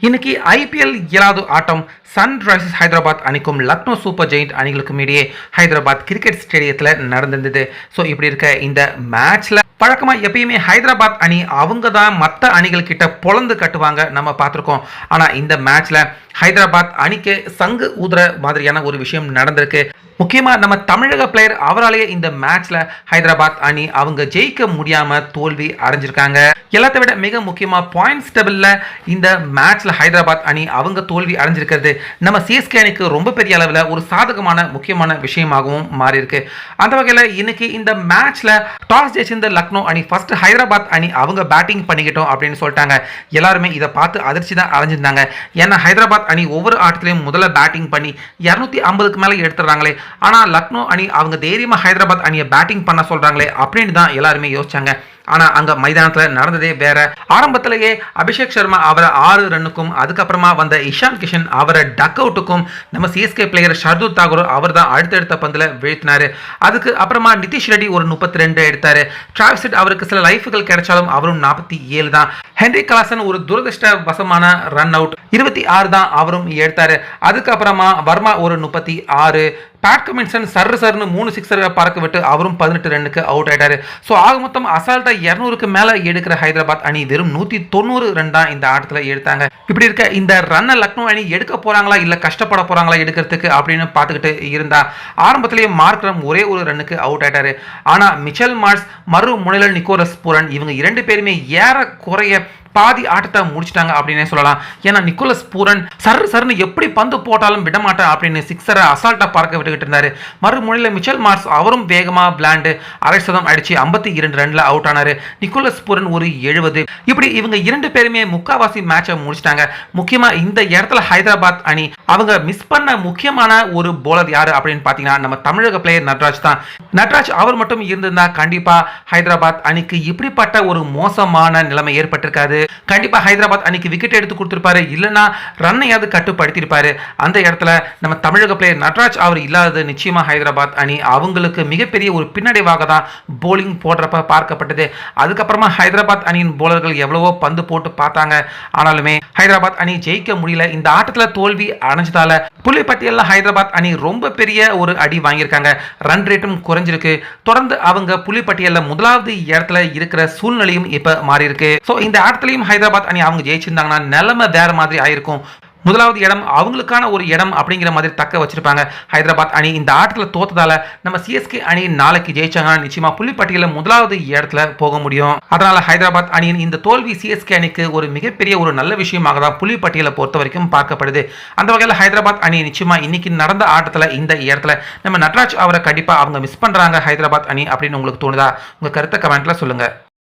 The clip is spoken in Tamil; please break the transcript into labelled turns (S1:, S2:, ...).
S1: இன்னைக்கு ஐபிஎல் 7வது ஆட்டம் சன்ரைசர்ஸ் ஹைதராபாத் அணிக்கும் லக்னோ சூப்பர் ஜெயிண்ட் அணிகளுக்கும் இடையே ஹைதராபாத் கிரிக்கெட் ஸ்டேடியத்தில் நடந்திருந்தது. ஸோ இப்படி இருக்க இந்த மேட்ச்ல பழக்கமாக எப்பயுமே ஹைதராபாத் அணி அவங்க தான் மற்ற அணிகள் கிட்ட பொழந்து கட்டுவாங்க, நம்ம பார்த்துருக்கோம். ஆனால் இந்த மேட்ச்ல ஹைதராபாத் அணிக்கு சங்கு ஊதுற மாதிரியான ஒரு விஷயம் நடந்திருக்கு. முக்கியமாக நம்ம தமிழக பிளேயர் அவராலேயே இந்த மேட்ச்ல ஹைதராபாத் அணி அவங்க ஜெயிக்க முடியாம தோல்வி அடைஞ்சிருக்காங்க. எல்லாத்தை விட மிக முக்கியமாக பாயிண்ட்ஸ் டேபிள்ல இந்த மேட்ச்ல ஹைதராபாத் அணி அவங்க தோல்வி அடைஞ்சிருக்கிறது நம்ம சிஎஸ்கே அணிக்கு ரொம்ப பெரிய அளவில் ஒரு சாதகமான முக்கியமான விஷயமாகவும் மாறி இருக்கு. அந்த வகையில் இன்னைக்கு இந்த மேட்ச்ல டாஸ் ஜெயிச்சிருந்த லக்னோ அணி ஃபர்ஸ்ட் ஹைதராபாத் அணி அவங்க பேட்டிங் பண்ணிக்கிட்டோம் அப்படின்னு சொல்லிட்டாங்க. எல்லாருமே இதை பார்த்து அதிர்ச்சி தான் அடைஞ்சிருந்தாங்க. ஏன்னா ஹைதராபாத் அணி ஒவ்வொரு ஆட்டத்திலையும் முதல்ல பேட்டிங் பண்ணி 250க்கு மேலே எடுத்துறாங்களே, ஆனால் லக்னோ அணி அவங்க தைரியமாக ஹைதராபாத் அணியை பேட்டிங் பண்ண சொல்றாங்களே அப்படின்னு தான் எல்லாருமே யோசிச்சாங்க. ஆனால் அங்கே மைதானத்தில் நடந்ததே வேற. ஆரம்பத்திலேயே அபிஷேக் சர்மா அவரை 6 ரன்னுக்கும், அதுக்கப்புறமா வந்த இஷான் கிஷன் அவரை டக் அவுட்டுக்கும் நம்ம சிஎஸ்கே பிளேயர் ஷர்துல் தாக்கூர் அவர் தான் அடுத்தடுத்த பந்தில் வீழ்த்தினாரு. அதுக்கு அப்புறமா நிதிஷ் ரெட்டி ஒரு 32 எடுத்தாரு. டிராவிஸ் அவருக்கு சில லைஃபுகள் கிடைச்சாலும் அவரும் 47 தான். ஹென்ரி கலாசன் ஒரு துரதிருஷ்டவசமான ரன் அவுட் 26 தான் அவரும் எடுத்தாரு. அதுக்கப்புறமா வர்மா ஒரு 36, பேட் கமின்சன் சர்னு 3 சிக்ஸரை பறக்க விட்டு அவரும் 18 ரன்னுக்கு அவுட் ஆயிட்டாரு. ஸோ ஆக மொத்தம் அசால்ட்டா 200க்கு மேலே எடுக்கிற ஹைதராபாத் அணி வெறும் 190 ரன் தான் இந்த ஆட்டத்தில் எடுத்தாங்க. இப்படி இருக்க இந்த ரன்னை லக்னோ அணி எடுக்க போறாங்களா இல்லை கஷ்டப்பட போறாங்களா எடுக்கிறதுக்கு அப்படின்னு பார்த்துக்கிட்டு இருந்தா ஆரம்பத்திலேயே மார்க்ரம் ஒரே ஒரு ரன்னுக்கு அவுட் ஆயிட்டாரு. ஆனால் மிச்சல் மார்ஸ் மறு முனையில் நிக்கோலஸ் பூரன் இவங்க 2 பேருமே ஏறக்குறைய பாதி ஆட்டத்தை முடிச்சிட்டாங்க அப்படின்னே சொல்லலாம். ஏன்னா நிக்கோலஸ் பூரன் சர்னு எப்படி பந்து போட்டாலும் விடமாட்டேன் அப்படின்னு சிக்ஸரை அசால்ட்டா பறக்க விட்டுக்கிட்டு இருந்தாரு. மறுமுனையில் மிச்சல் மார்ஸ் அவரும் வேகமா பிளாண்டு அரை சதம் அடிச்சு 52 ரன்ல அவுட் ஆனாரு. நிக்கோலஸ் பூரன் ஒரு 70. இப்படி இவங்க 2 பேருமே முக்காவாசி மேட்சை முடிச்சிட்டாங்க. முக்கியமா இந்த இடத்துல ஹைதராபாத் அணி அவங்க மிஸ் பண்ண முக்கியமான ஒரு போலர் யாரு அப்படின்னு பாத்தீங்கன்னா நம்ம தமிழக பிளேயர் நட்ராஜ் தான். நட்ராஜ் அவர் மட்டும் இருந்திருந்தா கண்டிப்பா ஹைதராபாத் அணிக்கு இப்படிப்பட்ட ஒரு மோசமான நிலைமை ஏற்பட்டிருக்காது. கண்டிப்பா ஹைதராபாத் அணிக்கு விக்கெட் எடுத்து கொடுத்திருப்பாரு, இல்லனா ரன்னையாவது கட்டுப்படுத்தியிருப்பாரு. அந்த இடத்துல நம்ம தமிழக பிளேயர் நட்ராஜ் அவர் இல்லாதது நிச்சயமா ஹைதராபாத் அணி அவங்களுக்கு மிகப்பெரிய ஒரு பின்னடைவாக தான் போலிங் போடுறப்ப பார்க்கப்பட்டது. அதுக்கப்புறமா ஹைதராபாத் அணியின் போலர்கள் எவ்வளவோ பந்து போட்டு பார்த்தாங்க, ஆனாலுமே ஹைதராபாத் அணி ஜெயிக்க முடியல. இந்த ஆட்டத்தில் தோல்வி அடைஞ்சதால புள்ளி பட்டியலில் ஹைதராபாத் அணி ரொம்ப பெரிய ஒரு அடி வாங்கியிருக்காங்க. ரன் ரேட்டும் குறைஞ்சிருக்கு. தொடர்ந்து அவங்க புள்ளி பட்டியலில் முதலாவது இடத்துல இருக்கிற சூழ்நிலையும் இப்ப மாறி இருக்கு. ஸோ இந்த ஆட்டத்திலையும் ஹைதராபாத் அணி அவங்க ஜெயிச்சிருந்தாங்கன்னா நிலைமை வேற மாதிரி ஆயிருக்கும். முதலாவது இடம் அவங்களுக்கான ஒரு இடம் அப்படிங்கிற மாதிரி தக்க வச்சிருப்பாங்க. ஹைதராபாத் அணி இந்த ஆட்டத்தில் தோத்ததால நம்ம சிஎஸ்கே அணி நாளைக்கு ஜெயிச்சாங்கன்னா நிச்சயமா புள்ளிப்பட்டியலில் முதலாவது இடத்துல போக முடியும். அதனால ஹைதராபாத் அணியின் இந்த தோல்வி சிஎஸ்கே அணிக்கு ஒரு மிகப்பெரிய ஒரு நல்ல விஷயமாக தான் புள்ளிப்பட்டியலை பொறுத்த வரைக்கும் பார்க்கப்படுது. அந்த வகையில் ஹைதராபாத் அணி நிச்சயமா இன்னைக்கு நடந்த ஆட்டத்தில் இந்த இடத்துல நம்ம நட்ராஜ் அவரை கண்டிப்பா அவங்க மிஸ் பண்றாங்க ஹைதராபாத் அணி அப்படின்னு உங்களுக்கு தோணுதா? உங்க கருத்தை கமெண்ட்ல சொல்லுங்க.